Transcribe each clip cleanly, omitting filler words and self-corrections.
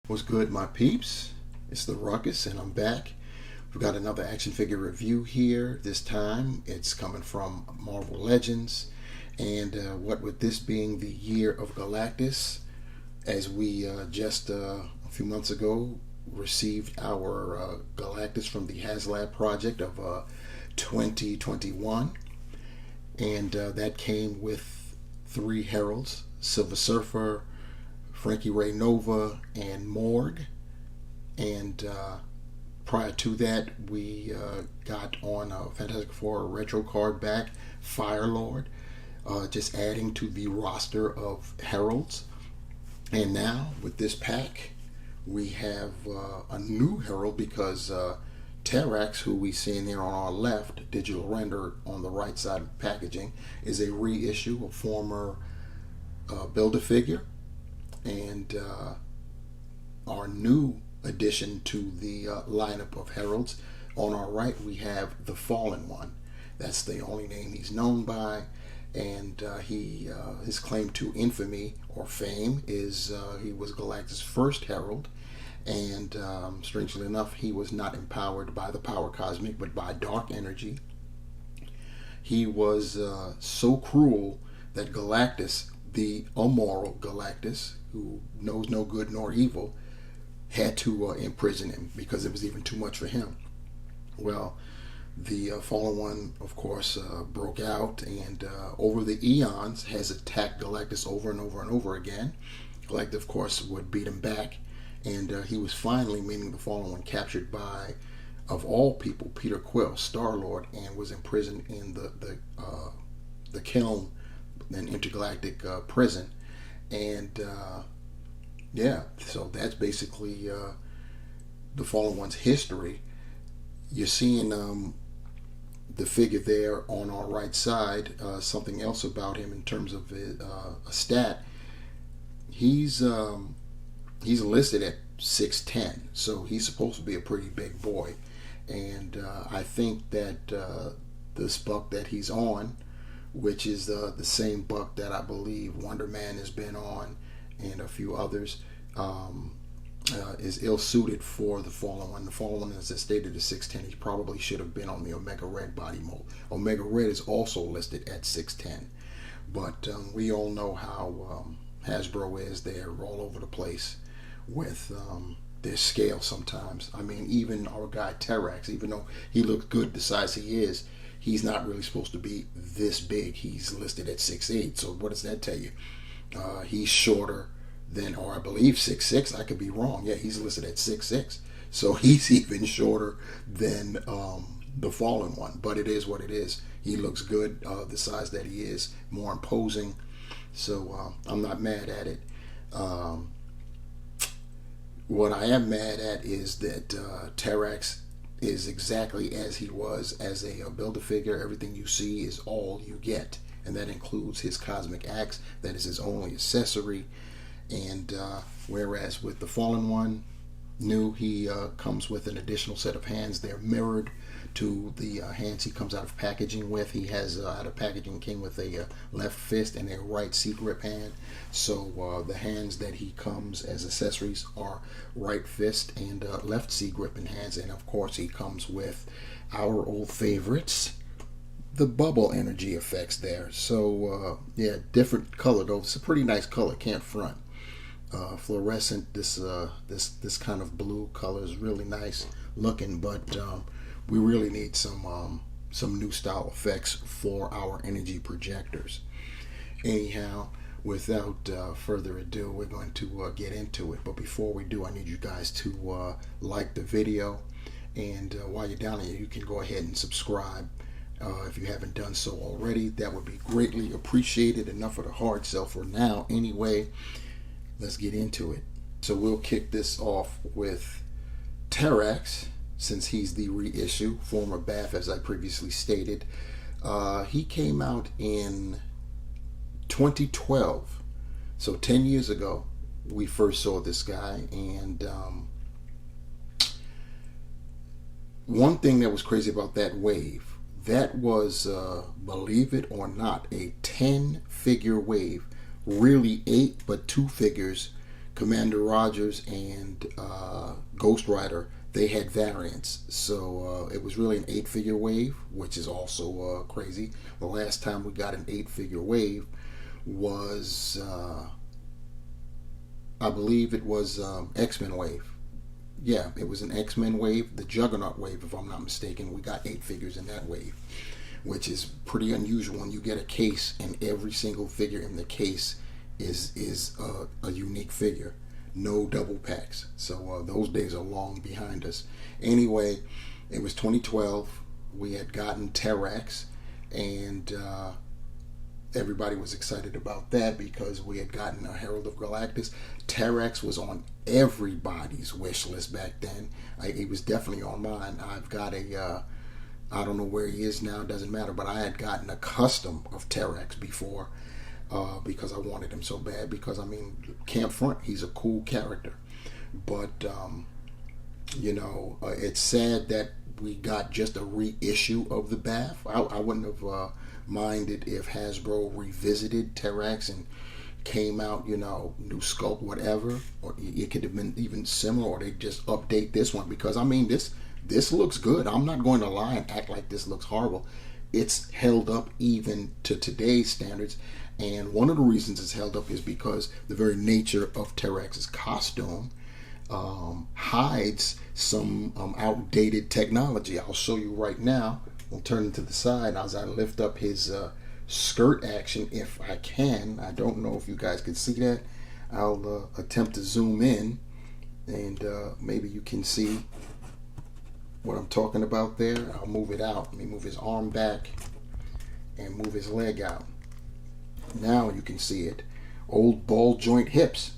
What's good, my peeps? It's the Ruckus, and I'm back. We've got another action figure review here. This time, it's coming from Marvel Legends. And what with this being the year of Galactus, as we just a few months ago received our Galactus from the HasLab project of 2021. And that came with 3 Heralds: Silver Surfer, Frankie Ray Nova, and Morg. And prior to that, we got on a Fantastic Four retro card back, Firelord, just adding to the roster of Heralds. And now with this pack, we have a new Herald, because Terrax, who we see in here on our left, digital render on the right side of the packaging, is a reissue, a former Build-A-Figure. And our new addition to the lineup of Heralds. On our right, we have the Fallen One. That's the only name he's known by. And his claim to infamy or fame is he was Galactus' first Herald. And strangely enough, he was not empowered by the power cosmic, but by dark energy. He was so cruel that Galactus, the immoral Galactus, who knows no good nor evil, had to imprison him because it was even too much for him. Well, the Fallen One, of course, broke out, and over the eons has attacked Galactus over and over and over again. Galactus, of course, would beat him back, and he was finally, meaning the Fallen One, captured by, of all people, Peter Quill, Star-Lord, and was imprisoned in the kiln, an intergalactic prison. And yeah, so that's basically the Fallen One's history. You're seeing the figure there on our right side. Something else about him in terms of a stat. He's listed at 6'10", so he's supposed to be a pretty big boy. And I think that this buck that he's on, which is the same buck that I believe Wonder Man has been on, and a few others, is ill-suited for the Fallen One. The Fallen One, as I stated, is 6'10". He probably should have been on the Omega Red body mold. Omega Red is also listed at 6'10". But we all know how Hasbro is. They're all over the place with their scale sometimes. I mean, even our guy Terrax, even though he looks good the size he is, he's not really supposed to be this big. He's listed at 6'8". So what does that tell you? He's shorter than, or I believe 6'6". I could be wrong. Yeah, he's listed at 6'6". So he's even shorter than the Fallen One. But it is what it is. He looks good, the size that he is, more imposing. So I'm not mad at it. What I am mad at is that Terrax is exactly as he was as a Build-A-Figure. Everything you see is all you get, and that includes his cosmic axe. That is his only accessory. And whereas with the Fallen One, new, he comes with an additional set of hands. They're mirrored to the hands he comes out of packaging with. He has out of packaging came with a left fist and a right C-grip hand. So the hands that he comes as accessories are right fist and left C-gripping hands. And of course, he comes with our old favorites, the bubble energy effects there. So yeah, different color though. It's a pretty nice color, can't front. Fluorescent, this kind of blue color is really nice looking, but we really need some new style effects for our energy projectors. Anyhow, without further ado, we're going to get into it. But before we do, I need you guys to like the video, and while you're down here, you can go ahead and subscribe if you haven't done so already. That would be greatly appreciated. Enough of the hard sell for now. Anyway, let's get into it. So we'll kick this off with Terrax, since he's the reissue, former Bath, as I previously stated. He came out in 2012, so 10 years ago we first saw this guy. And one thing that was crazy about that wave, that was, believe it or not, a 10-figure wave. Really 8, but 2 figures Commander Rogers and Ghost Rider, they had variants. So it was really an 8-figure wave, which is also crazy. The last time we got an 8-figure wave was, I believe it was X-Men wave. Yeah, it was an X-Men wave, the Juggernaut wave, if I'm not mistaken. We got 8 figures in that wave, which is pretty unusual when you get a case and every single figure in the case is a unique figure. No double packs. So those days are long behind us. Anyway, it was 2012. We had gotten Terrax, and everybody was excited about that because we had gotten a Herald of Galactus. Terrax was on everybody's wish list back then. He was definitely on mine. I've got a, I don't know where he is now, doesn't matter, but I had gotten a custom of Terrax before because I wanted him so bad. Because, I mean, Camp Front, he's a cool character. But, you know, it's sad that we got just a reissue of the Bath. I wouldn't have minded if Hasbro revisited Terrax and came out, you know, new sculpt, whatever, or it could have been even similar, or they just update this one, because I mean this looks good. I'm not going to lie and act like this looks horrible. It's held up even to today's standards, and one of the reasons it's held up is because the very nature of Terrax's costume hides some outdated technology. I'll show you right now. We'll turn it to the side as I lift up his skirt action if I can. I don't know if you guys can see that. I'll attempt to zoom in, and maybe you can see what I'm talking about there. I'll move it out. Let me move his arm back and move his leg out. Now you can see it. Old ball joint hips.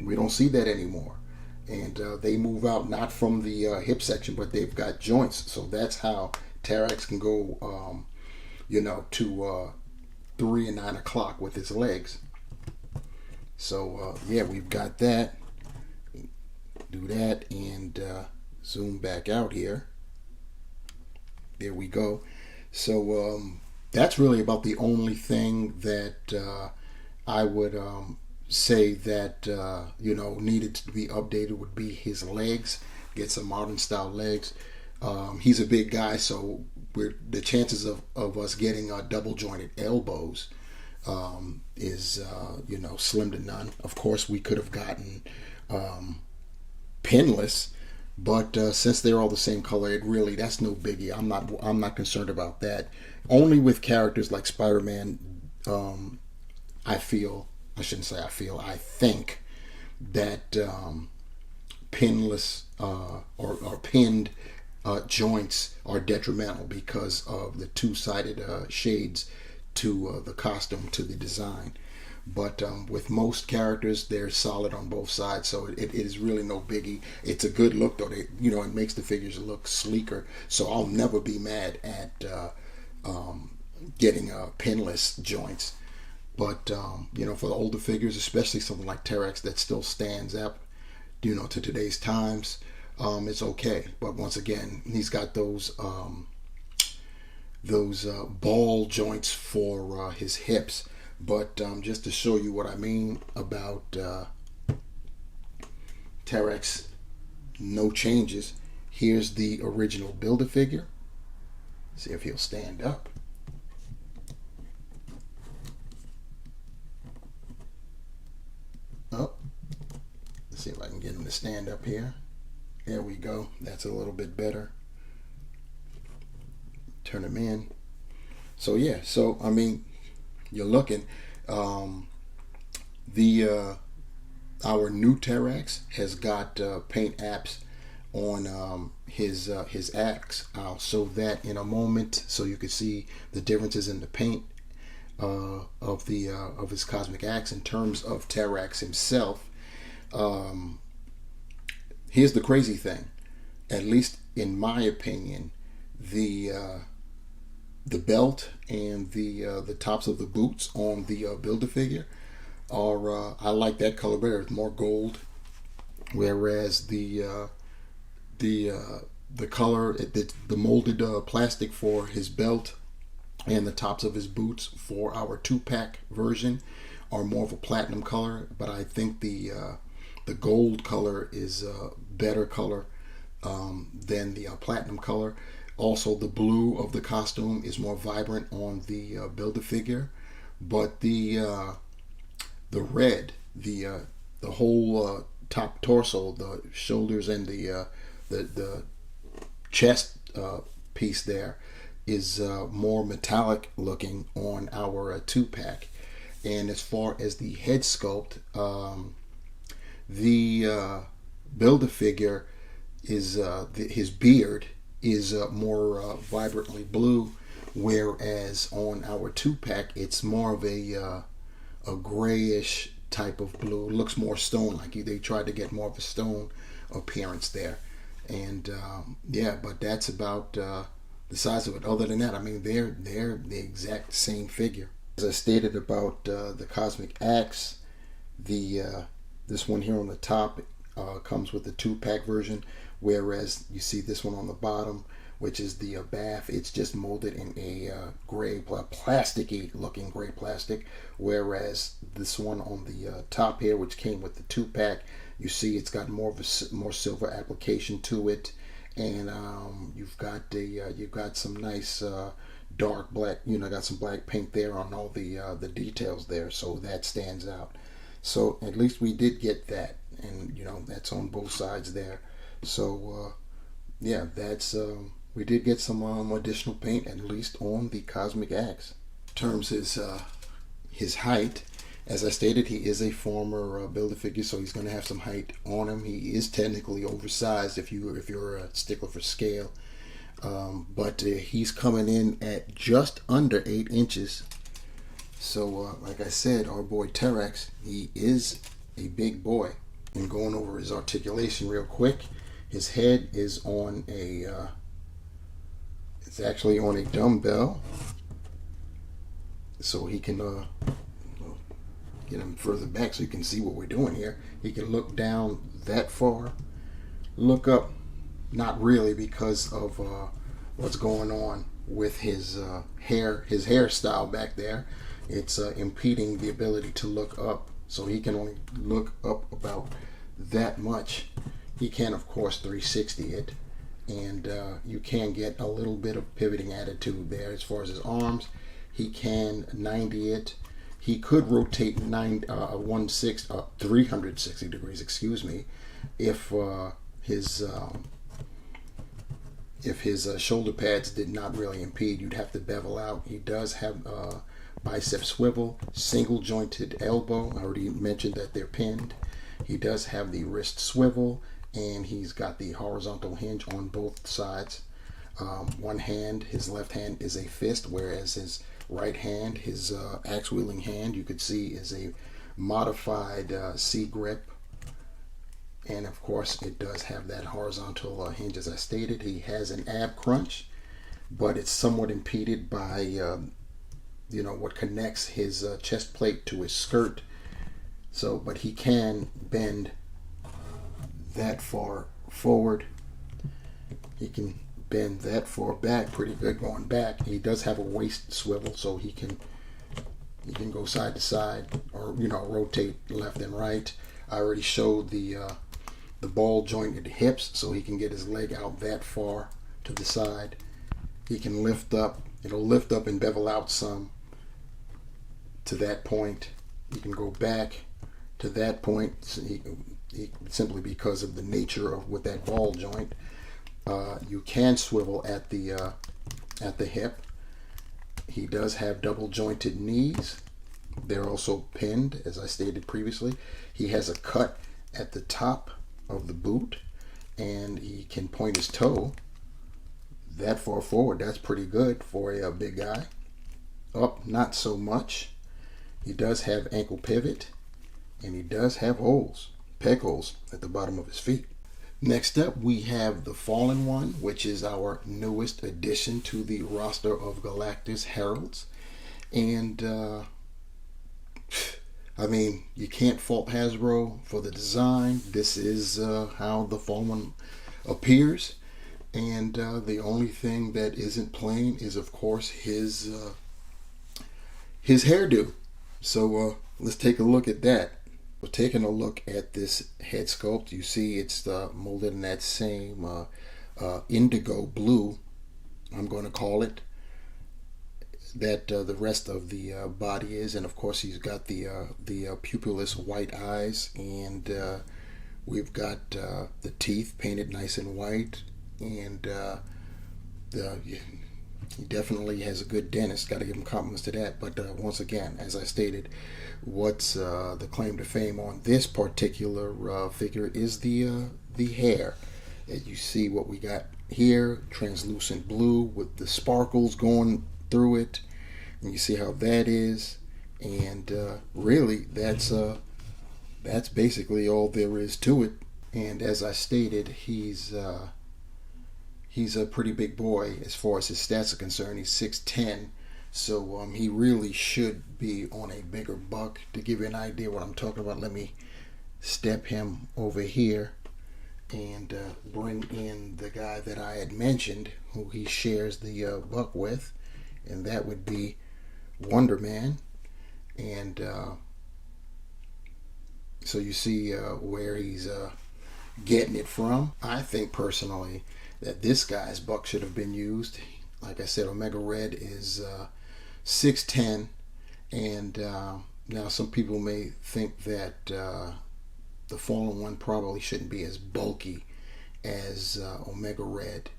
We don't see that anymore. And they move out not from the hip section, but they've got joints. So that's how Terrax can go, you know, to 3 and 9 o'clock with his legs. So yeah, we've got that. Do that and zoom back out here. There we go. So that's really about the only thing that I would say that you know, needed to be updated would be his legs. Get some modern style legs. He's a big guy, so the chances of us getting double jointed elbows is you know, slim to none. Of course, we could have gotten pinless, but since they're all the same color, it really, that's no biggie. I'm not concerned about that. Only with characters like Spider-Man, I think that pinless or pinned joints are detrimental because of the two-sided shades to the costume, to the design. But with most characters, they're solid on both sides, so it is really no biggie. It's a good look, though. You know, it makes the figures look sleeker. So I'll never be mad at getting pinless joints. But you know, for the older figures, especially something like Terrax that still stands up, you know, to today's times, it's okay. But once again, he's got those ball joints for his hips. But just to show you what I mean about Terrax, no changes. Here's the original Build-A-Figure. See if he'll stand up. Oh, let's see if I can get him to stand up here. There we go. That's a little bit better. Turn him in. So yeah, so I mean, you're looking. Our new Terrax has got paint apps on his axe. I'll show that in a moment, so you can see the differences in the paint of his cosmic axe in terms of Terrax himself. Here's the crazy thing, at least in my opinion, the belt and the tops of the boots on the Build-A-Figure are I like that color better. It's more gold, whereas the color, the molded plastic for his belt and the tops of his boots for our 2-pack version are more of a platinum color. But I think the The gold color is a better color than the platinum color. Also, the blue of the costume is more vibrant on the Build-A-Figure, but the red, the whole top torso, the shoulders, and the chest piece there is more metallic looking on our 2-pack. And as far as the head sculpt, the Build-A-Figure is his beard is more vibrantly blue, whereas on our 2-pack it's more of a grayish type of blue. Looks more stone, like they tried to get more of a stone appearance there. And yeah, but that's about the size of it. Other than that, I mean, they're the exact same figure. As I stated about the Cosmic Axe, this one here on the top comes with the 2-pack version, whereas you see this one on the bottom, which is the bath. It's just molded in a gray, plasticky looking gray plastic, whereas this one on the top here, which came with the 2-pack, you see it's got more silver application to it, and you've got some nice dark black, got some black paint there on all the details there, so that stands out. So at least we did get that, and that's on both sides there. So yeah, that's we did get some additional paint, at least on the Cosmic Axe. In terms of his height, as I stated, he is a former Build-A-Figure, so he's going to have some height on him. He is technically oversized if you're a stickler for scale, but he's coming in at just under 8 inches. So like I said, our boy Terrax, he is a big boy. And going over his articulation real quick, his head is on it's actually on a dumbbell, so he can get him further back so you can see what we're doing here. He can look down that far, look up, not really, because of what's going on with his hairstyle back there. It's impeding the ability to look up, so he can only look up about that much. He can, of course, 360 it, and you can get a little bit of pivoting attitude there. As far as his arms, he can 90 it. He could rotate 360 degrees, excuse me, if his shoulder pads did not really impede. You'd have to bevel out. He does have bicep swivel, single jointed elbow. I already mentioned that they're pinned. He does have the wrist swivel, and he's got the horizontal hinge on both sides. One hand, his left hand, is a fist, whereas his right hand, his axe wielding hand, you could see is a modified C grip. And of course, it does have that horizontal hinge. As I stated, he has an ab crunch, but it's somewhat impeded by what connects his chest plate to his skirt. So, but he can bend that far forward. He can bend that far back, pretty good going back. He does have a waist swivel, so he can go side to side, or rotate left and right. I already showed the ball jointed hips, so he can get his leg out that far to the side. He can lift up. It'll lift up and bevel out some to that point. He can go back to that point, simply because of the nature of with that ball joint. You can swivel at the hip. He does have double jointed knees. They're also pinned, as I stated previously. He has a cut at the top of the boot, and he can point his toe that far forward. That's pretty good for a big guy. Up, not so much. He does have ankle pivot, and he does have holes, peg holes at the bottom of his feet. Next up, we have the Fallen One, which is our newest addition to the roster of Galactus Heralds. And I mean, you can't fault Hasbro for the design. This is how the Fallen One appears. And the only thing that isn't plain is, of course, his hairdo. So let's take a look at that. So taking a look at this head sculpt, you see it's molded in that same indigo blue, I'm going to call it, that the rest of the body is. And of course he's got the pupilless white eyes, and we've got the teeth painted nice and white, and he definitely has a good dentist. Got to give him compliments to that. But once again, as I stated, what's the claim to fame on this particular figure is the hair. As you see what we got here, translucent blue with the sparkles going through it, and you see how that is. And really, that's basically all there is to it. And as I stated, he's a pretty big boy as far as his stats are concerned. He's 6'10", so he really should be on a bigger buck. To give you an idea what I'm talking about, let me step him over here and bring in the guy that I had mentioned, who he shares the buck with, and that would be Wonder Man. And so you see where he's getting it from. I think personally that this guy's buck should have been used. Like I said, Omega Red is 6'10", and now some people may think that the Fallen One probably shouldn't be as bulky as Omega Red,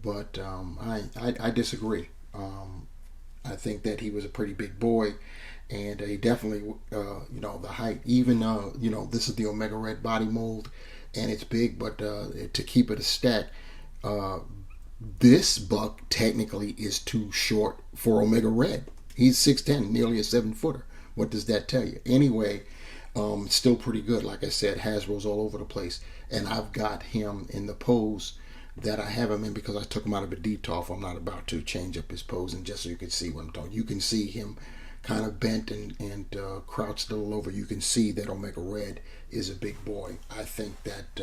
but I disagree. I think that he was a pretty big boy, and he definitely, the height, even, this is the Omega Red body mold, and it's big, but to keep it a stack, this buck technically is too short for Omega Red. He's 6'10", nearly a 7-footer. What does that tell you? Anyway, still pretty good. Like I said, Hasbro's all over the place, and I've got him in the pose that I have him in because I took him out of a DTOF. I'm not about to change up his pose, and just so you can see what I'm talking. You can see him kind of bent and crouched a little over. You can see that Omega Red is a big boy. I think that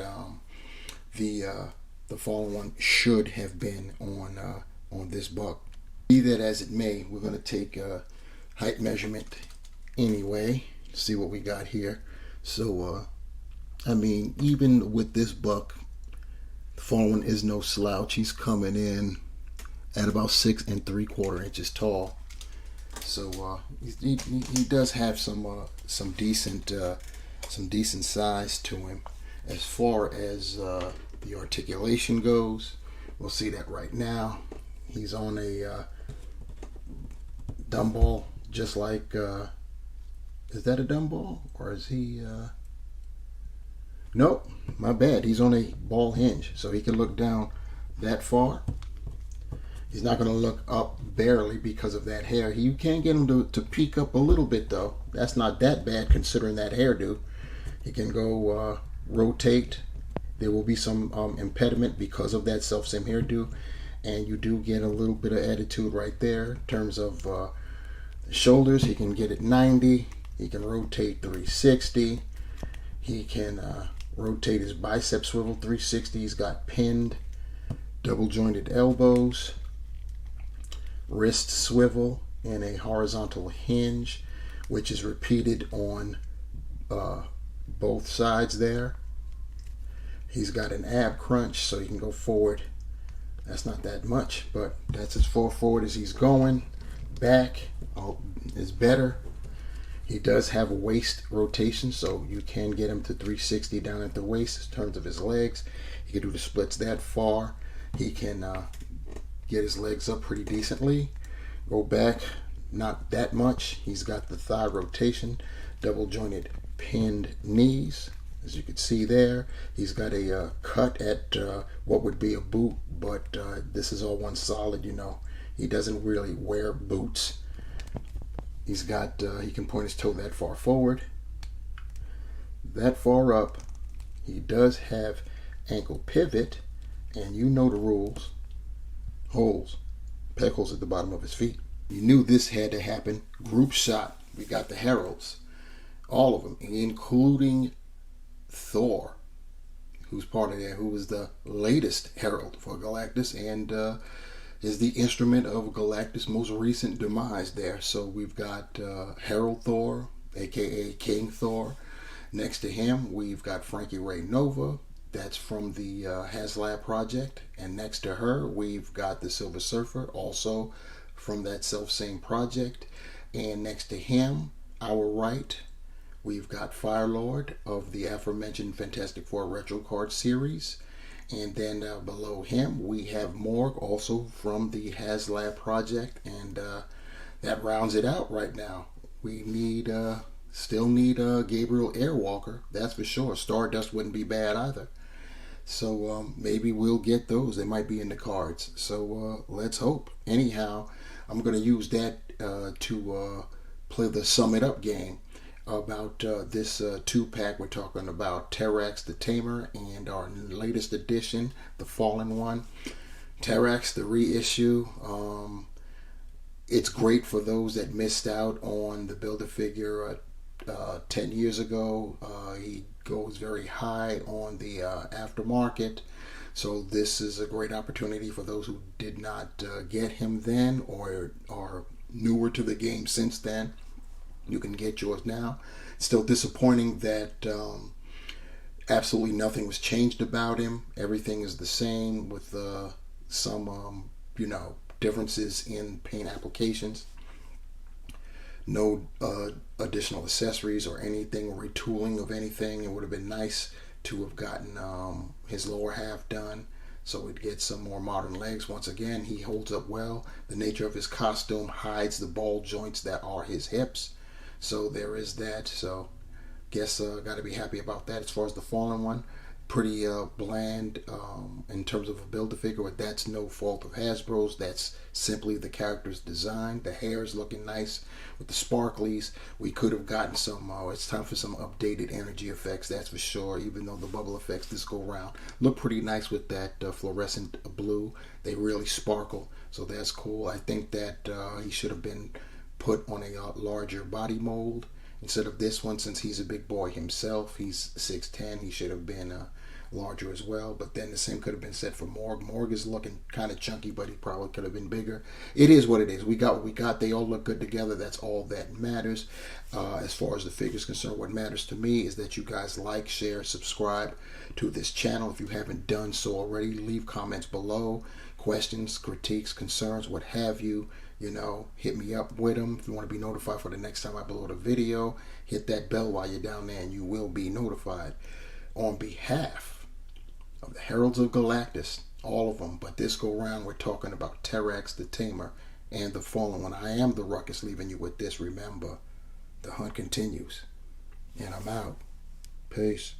the Fallen One should have been on this buck. Be that as it may, we're going to take a height measurement anyway. See what we got here. So I mean, even with this buck, the Fallen One is no slouch. He's coming in at about 6 3/4 inches tall. So he does have some decent size to him. As far as the articulation goes, we'll see that right now. He's on a dumb ball, just like, is that a dumb ball? Or is he, nope, my bad. He's on a ball hinge, so he can look down that far. He's not going to look up barely because of that hair. You can get him to peek up a little bit, though. That's not that bad considering that hairdo. He can go rotate. There will be some impediment because of that self-same hairdo, and you do get a little bit of attitude right there in terms of the shoulders. He can get it 90. He can rotate 360. He can rotate his bicep swivel 360. He's got pinned, double jointed elbows, wrist swivel, and a horizontal hinge, which is repeated on both sides there. He's got an ab crunch, so he can go forward. That's not that much, but that's as far forward as he's going. Back is better. He does have a waist rotation, so you can get him to 360 down at the waist in terms of his legs. He can do the splits that far. He can get his legs up pretty decently. Go back, not that much. He's got the thigh rotation, double jointed pinned knees. As you can see there, he's got a cut at what would be a boot, but this is all one solid, He doesn't really wear boots. He's got, he can point his toe that far forward, that far up. He does have ankle pivot, and you know the rules. Holes, peg holes at the bottom of his feet. You knew this had to happen. Group shot. We got the Heralds, all of them, including Thor, who's part of that, who was the latest Herald for Galactus, and is the instrument of Galactus' most recent demise there. So we've got Herald Thor, aka King Thor, Next to him, we've got Frankie Ray Nova. That's from the HasLab project. And next to her, we've got the Silver Surfer, also from that self-same project. And next to him, our right, we've got Firelord of the aforementioned Fantastic Four Retro Card series. And then below him, we have Morg, also from the HasLab project. And that rounds it out right now. We still need Gabriel Airwalker, that's for sure. Stardust wouldn't be bad either. So maybe we'll get those. They might be in the cards. So let's hope. Anyhow, I'm going to use that to play the Sum It Up game about this 2-pack. We're talking about Terrax the Tamer and our latest edition, the Fallen One. Terrax, the reissue. It's great for those that missed out on the Build-A-Figure 10 years ago. He goes very high on the aftermarket. So this is a great opportunity for those who did not get him then or are newer to the game since then. You can get yours now. Still disappointing that absolutely nothing was changed about him. Everything is the same with some, differences in paint applications. No additional accessories or anything, retooling of anything. It would have been nice to have gotten his lower half done so it gets some more modern legs. Once again, he holds up well. The nature of his costume hides the ball joints that are his hips. So there is that. So guess got to be happy about that. As far as the Fallen One, pretty bland in terms of a Build-A-Figure, but that's no fault of Hasbro's. That's simply the character's design. The hair is looking nice with the sparklies. We could have gotten some, it's time for some updated energy effects, that's for sure, even though the bubble effects this go round look pretty nice with that fluorescent blue. They really sparkle, so that's cool. I think that he should have been put on a larger body mold instead of this one, since he's a big boy himself. He's 6'10", he should have been larger as well. But then the same could have been said for Morg. Morg is looking kind of chunky, but he probably could have been bigger. It is what it is. We got what we got. They all look good together. That's all that matters. As far as the figure is concerned, what matters to me is that you guys like, share, subscribe to this channel. If you haven't done so already, leave comments below. Questions, critiques, concerns, what have you. Hit me up with them. If you want to be notified for the next time I upload a video, hit that bell while you're down there and you will be notified. On behalf of the Heralds of Galactus, all of them, but this go round we're talking about Terrax the Tamer and the Fallen One. I am the Ruckus, leaving you with this. Remember, the hunt continues. And I'm out. Peace.